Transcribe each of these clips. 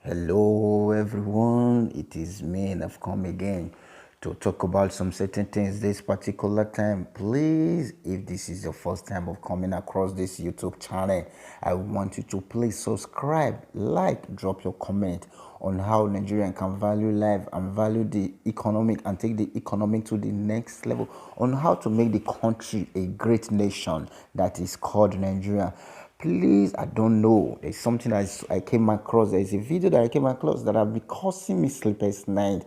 Hello everyone, it is me and I've come again to talk about some certain things this particular time. Please, if this is your first time of coming across this YouTube channel, I want you to please subscribe, like, drop your comment on how Nigerian can value life and value the economic and take the economic to the next level, on how to make the country a great nation that is called Nigeria. Please, I don't know. There's something I came across. There's a video that I came across that have been causing me sleepless night.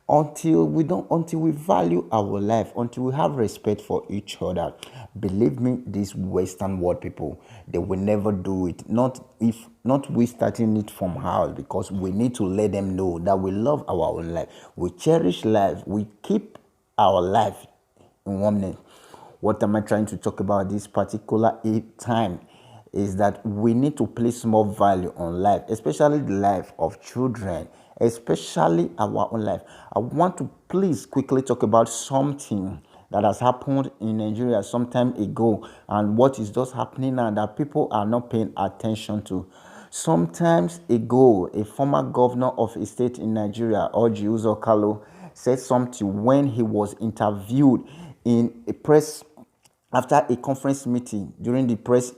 Until we value our life, until we have respect for each other. Believe me, these Western world people, they will never do it. Not we starting it from house, because we need to let them know that we love our own life. We cherish life. We keep our life in oneness. What am I trying to talk about this particular time? Is that we need to place more value on life, especially the life of children, especially our own life. I want to please quickly talk about something that has happened in Nigeria some time ago, and what is just happening now that people are not paying attention to. Sometimes ago, a former governor of a state in Nigeria, Orji Uzor Kalu, said something when he was interviewed in a press after a conference meeting. During the press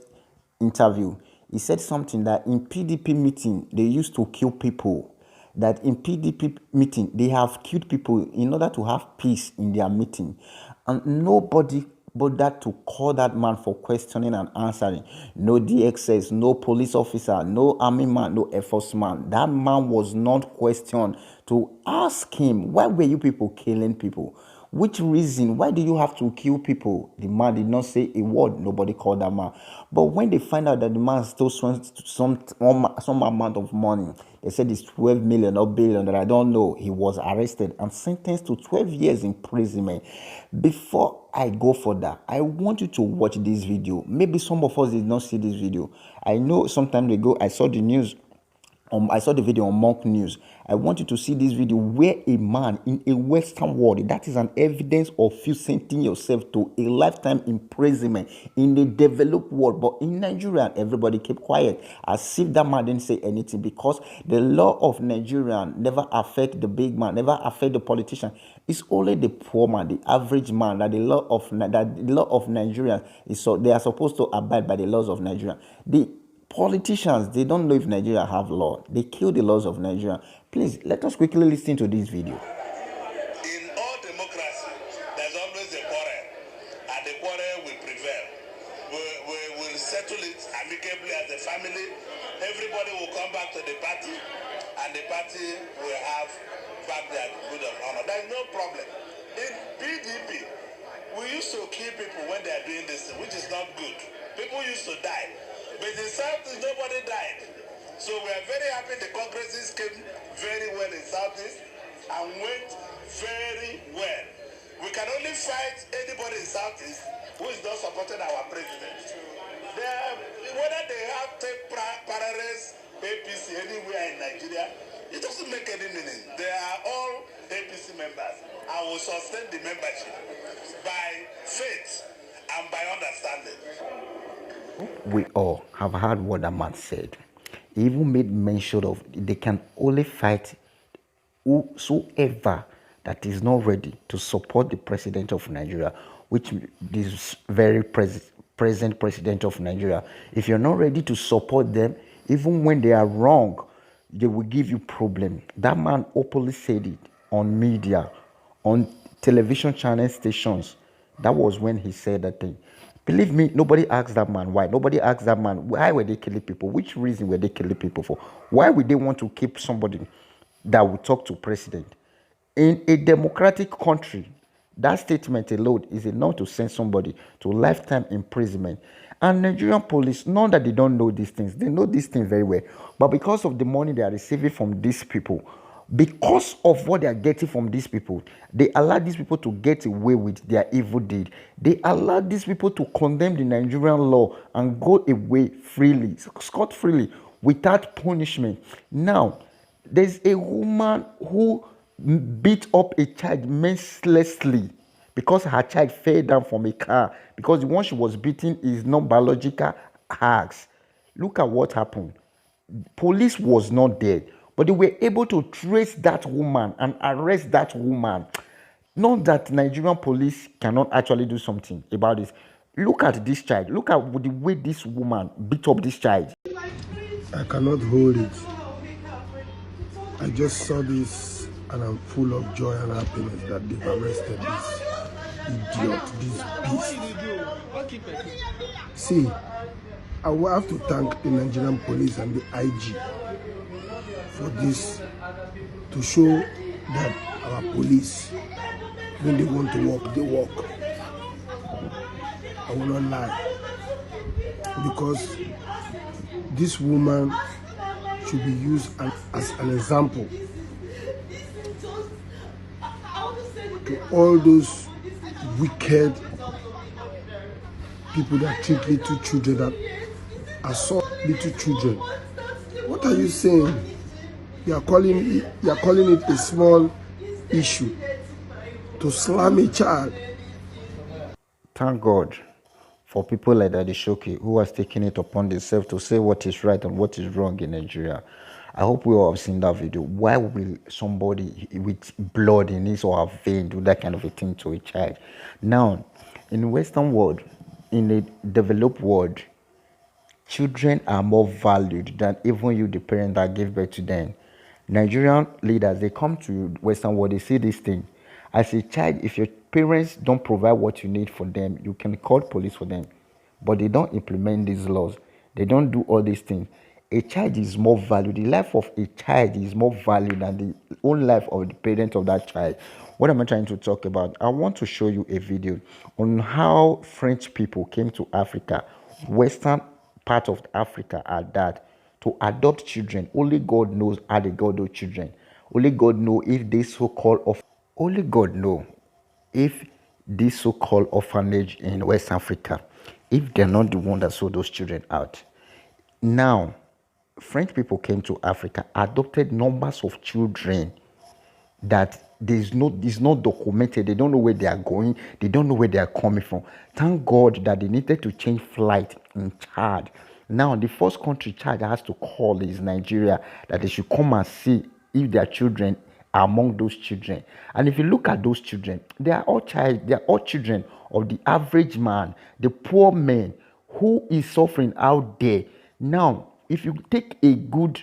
interview, he said something that in PDP meeting they used to kill people. That in PDP meeting they have killed people in order to have peace in their meeting, and nobody bothered to call that man for questioning and answering. No DXS, no police officer, no army man, no Air Force man. That man was not questioned to ask him, why were you people killing people? Which reason? Why do you have to kill people? The man did not say a word. Nobody called that man. But when they find out that the man stole some amount of money, they said it's 12 million or billion that I don't know. He was arrested and sentenced to 12 years imprisonment. Before I go further, I want you to watch this video. Maybe some of us did not see this video. I know some time ago I saw the news. I saw the video on Monk News. I want you to see this video where a man in a Western world, that is an evidence of you sending yourself to a lifetime imprisonment in the developed world. But in Nigeria, everybody kept quiet as if that man didn't say anything, because the law of Nigeria never affect the big man, never affect the politician. It's only the poor man, the average man, that the law of Nigeria is, so they are supposed to abide by the laws of Nigeria. The politicians, they don't know if Nigeria have law. They kill the laws of Nigeria. Please, let us quickly listen to this video. In all democracy, there's always a quarrel, and the quarrel will prevail. We will settle it amicably as a family. Everybody will come back to the party, and the party will have back their good of honor. There's no problem. In PDP, we used to kill people when they are doing this thing, which is not good. People used to die. But in Southeast, nobody died. So we are very happy the Congresses came very well in Southeast and went very well. We can only fight anybody in Southeast who is not supporting our president. Whether they have take parallels APC anywhere in Nigeria, it doesn't make any meaning. They are all APC members and will sustain the membership by faith and by understanding. We all have heard what that man said. He even made mention of they can only fight whosoever that is not ready to support the president of Nigeria, which this very present president of Nigeria. If you're not ready to support them, even when they are wrong, they will give you problem. That man openly said it on media, on television channel stations. That was when he said that thing. Believe me, nobody asked that man why. Nobody asked that man why were they killing people? Which reason were they killing people for? Why would they want to keep somebody that would talk to president? In a democratic country, that statement alone is enough to send somebody to lifetime imprisonment. And Nigerian police, not that they don't know these things, they know these things very well. But because of the money they are receiving from these people, because of what they are getting from these people, they allow these people to get away with their evil deed. They allow these people to condemn the Nigerian law and go away freely, scot freely, without punishment. Now, there's a woman who beat up a child mercilessly because her child fell down from a car, because the one she was beating is not biological hers. Look at what happened. Police was not there, But they were able to trace that woman and arrest that woman. Not that Nigerian police cannot actually do something about this. Look at this child. Look at the way this woman beat up this child. I cannot hold it. I just saw this and I'm full of joy and happiness that they've arrested this idiot, this beast. See, I will have to thank the Nigerian police and the IG for this, to show that our police, when they want to walk, they walk. I will not lie. Because this woman should be used as an example to all those wicked people that treat little children, that assault little children. What are you saying? You are calling it a small issue to slam a child. Thank God for people like Daddy Shoki, who has taken it upon themselves to say what is right and what is wrong in Nigeria. I hope we all have seen that video. Why will somebody with blood in his or her vein do that kind of a thing to a child? Now, in the Western world, in the developed world, children are more valued than even you, the parent that gave birth to them. Nigerian leaders, they come to Western world, they see this thing. As a child, if your parents don't provide what you need for them, you can call police for them. But they don't implement these laws. They don't do all these things. A child is more valued. The life of a child is more valued than the own life of the parent of that child. What am I trying to talk about? I want to show you a video on how French people came to Africa, western part of Africa at that, to adopt children. Only God knows how they got those children. Only God knows if this so-called only God knows if this so-called orphanage in West Africa, if they're not the one that sold those children out. Now, French people came to Africa, adopted numbers of children that it's not documented. They don't know where they are going. They don't know where they are coming from. Thank God that they needed to change flight in Chad. Now, the first country Chad has to call is Nigeria, that they should come and see if their children are among those children. And if you look at those children, they are all children of the average man, the poor man who is suffering out there. Now, if you take a good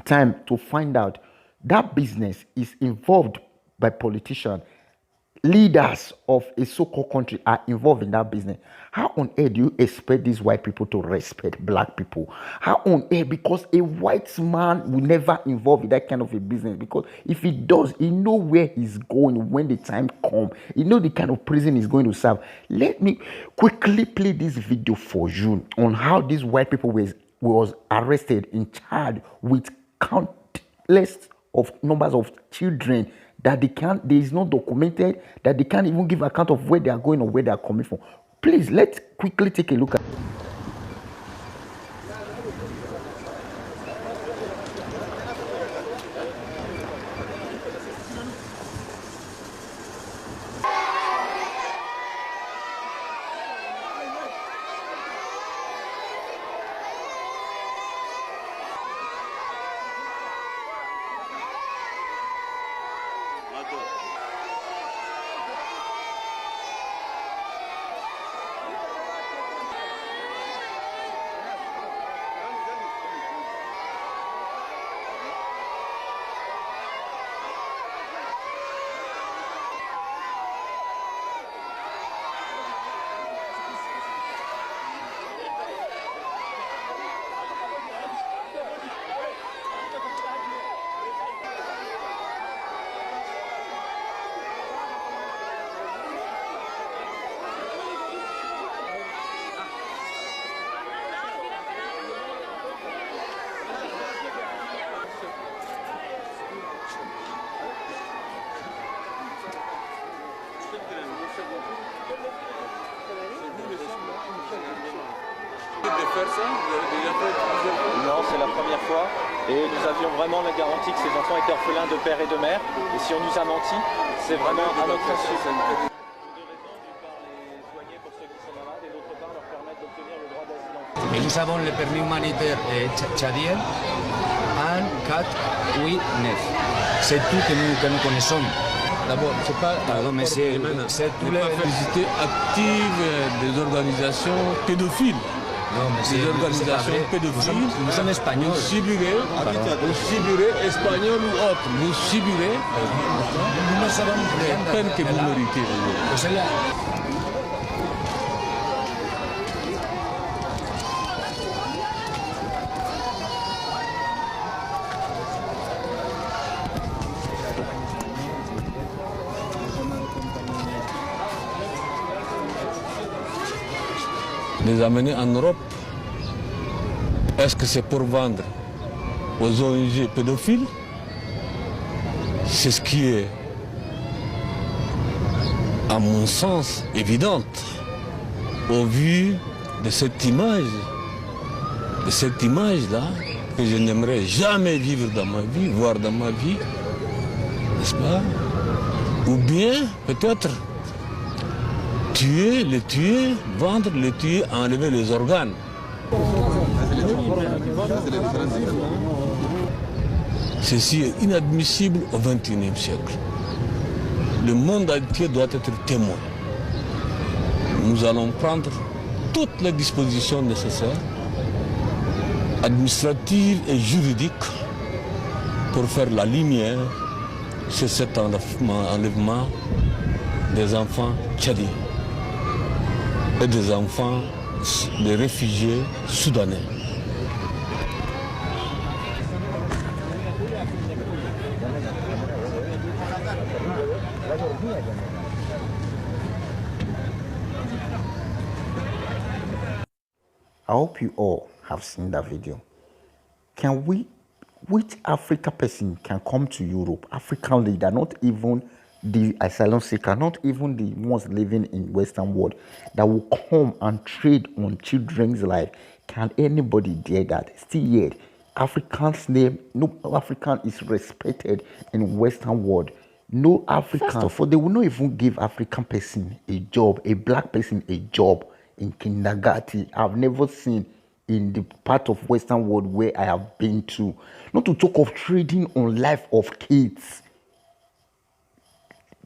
time to find out that business is involved by politicians, leaders of a so-called country are involved in that business, how on earth do you expect these white people to respect black people? How on earth? Because a white man will never involve in that kind of a business, because if he does, he know where he's going when the time comes. He know the kind of prison he's going to serve. Let me quickly play this video for you on how these white people was arrested in Chad with countless of numbers of children that there is not documented, that they can't even give account of where they are going or where they are coming from. Please, let's quickly take a look at. Non, c'est la première fois et nous avions vraiment la garantie que ces enfants étaient orphelins de père et de mère, et si on nous a menti, c'est vraiment à notre insu. Deux raisons, d'une part les soigner pour ceux qui sont malades et d'autre part leur permettre d'obtenir le droit d'asile en France. Nous avons le permis humanitaire tchadien, 1, 4, 8, 9. C'est tout que nous connaissons. D'abord, c'est pas Pardon, mais c'est tous les publicité active des organisations pédophiles. Non, mais Des organisations pédophiles. Nous sommes espagnols. Vous subirez, espagnol ou autre, vous subirez Nous ne savons rien. la peine que vous méritez. Les amener en Europe, est-ce que c'est pour vendre aux ONG pédophiles? C'est ce qui est, à mon sens, évident au vu de cette image-là, que je n'aimerais jamais vivre dans ma vie, voir dans ma vie, n'est-ce pas? Ou bien, peut-être, tuer, le tuer, vendre, le tuer, enlever les organes. Ceci est inadmissible au XXIe siècle. Le monde entier doit être témoin. Nous allons prendre toutes les dispositions nécessaires, administratives et juridiques, pour faire la lumière sur cet enlèvement des enfants tchadiens et des enfants des réfugiés soudanais. I hope you all have seen that video. Which African person can come to Europe, African leader, not even the asylum seeker, not even the ones living in Western world, that will come and trade on children's life? Can anybody dare that? Still yet, African's name, no African is respected in Western world. No African. First of all, they will not even give African person a job, a black person a job in kindergarten. I've never seen in the part of Western world where I have been to. Not to talk of trading on life of kids.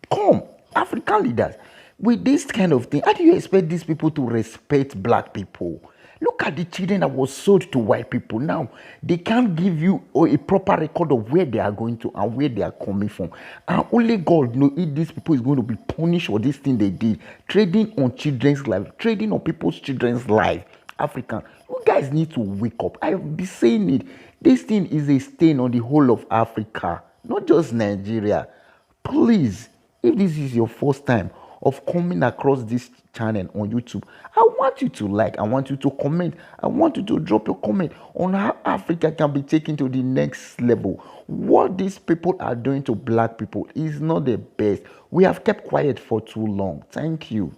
Come, African leaders, with this kind of thing, how do you expect these people to respect black people? Look at the children that was sold to white people. Now, they can't give you a proper record of where they are going to and where they are coming from. And only God knows if these people is going to be punished for this thing they did. Trading on children's life, trading on people's children's life. African, you guys need to wake up. I've been saying it. This thing is a stain on the whole of Africa, not just Nigeria. Please, if this is your first time of coming across this channel on YouTube, I want you to like, I want you to comment, I want you to drop your comment on how Africa can be taken to the next level. What these people are doing to black people is not the best. We have kept quiet for too long. Thank you.